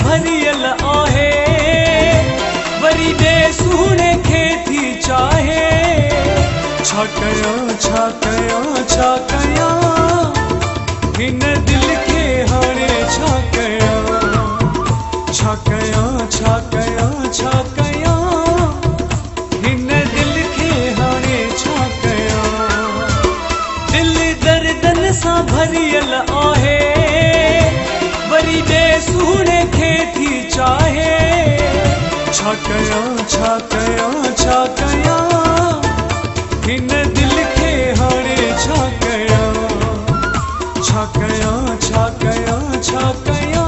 भरियल आहे, वरी दे सुहिणे खे थी चाहे। छा कयां छा कयां छा कयां, हिन दिल खे हाणे छा कयां। छा कयां छा कयां छा कयां, हिन दिल खे हाणे छा कयां। दिल दर्दन सां भरियल आहे, वरी दे सुहिणे खे थी चाहे। छा कयां छा कयां छा कयां, हिन दिल खे हाणे छा कयां। छा कयां छा कयां छा कयां,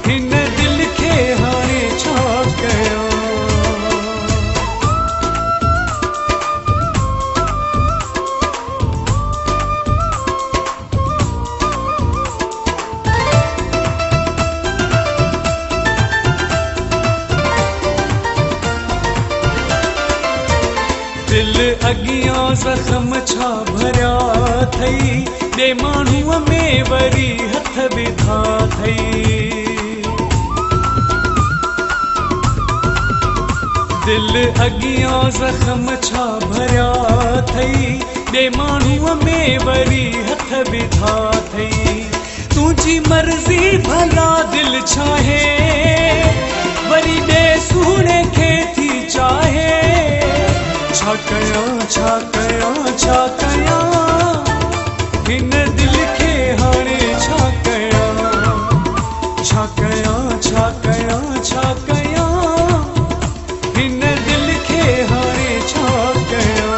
हिन दिल खे हाणे छा कयां। दिल अगियां ज़ख़्म छा भरिया थई, ॿिए माण्हूअ में वरी हथ विधा थई। दिल अगियां ज़ख़्म छा भरिया थई, ॿिए माण्हूअ में वरी हथ विधा थई। तुंहिंजी मर्ज़ी भला दिल चाहे, वरी ॿिए सुहिणे खे थी चाहे। छा कयां छा कयां छा कयां, हिन दिल खे हाणे छा कयां। छा कयां छा कयां छा कयां, हिन दिल खे हाणे छा कयां।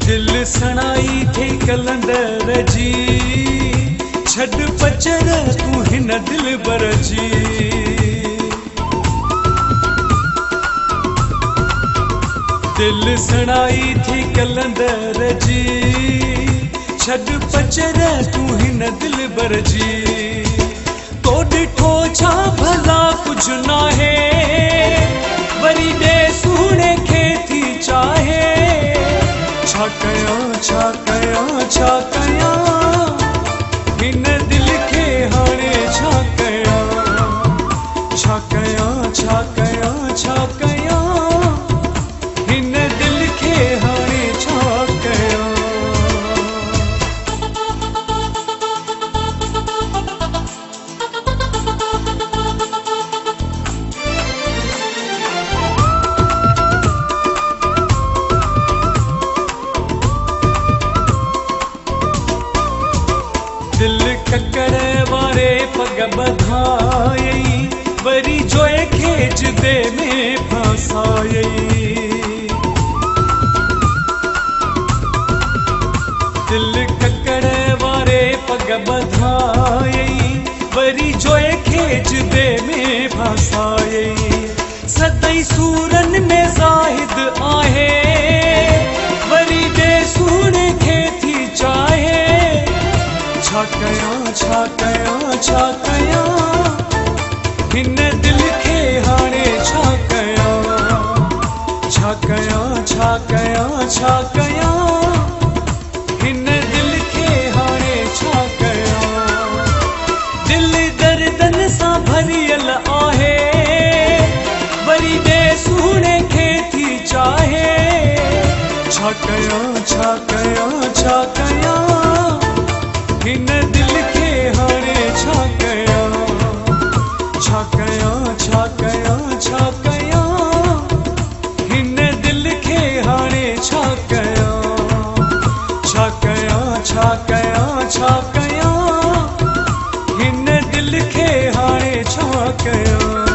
दिल सणाई थे कलंदर जी, छड़ पचर तू हिन दिल बर जी। दिल सणाई थी कलंदर जी, छड़ पचर तू हिन दिल बर जी। तो ॾिठो छा भला कुछ नाहे, वरी ॾे सुहिणे खे थी चाहे। छा कयां छा कयां छा कयां, हिन दिल खे हाणे छा कयां। छा कयां छा कयां छा कयां, हिन दिल खे हाणे छा कयां। दिल ककड़ वारे पग बधाई, वरी जोए खे जिदे में फसाई। दिल ककड़ वारे पग बधाई, वरी जोए खे जिदे में फसाई। सदाई सूरन में ज़ाहिद आहे, वरी दे सुहिणे खे थी चाहे। छा कयां छा कयां छा कयां, हिन दिल खे हाणे छा कयां। छा कयां छा कयां छा कयां, हिन दिल खे हाणे छा कयां। दिल दर्दन सां भरियल आहे, वरी ॾे सुहिणे खे थी चाहे। छा कयां छा कयां छा कयां, हिन दिल खे हाणे छा कयां। छा कयां छा कयां छा कयां, हिन दिल खे हाणे छा कयां। छा कयां छा कयां छा कयां, हिन दिल खे हाणे छा कयां।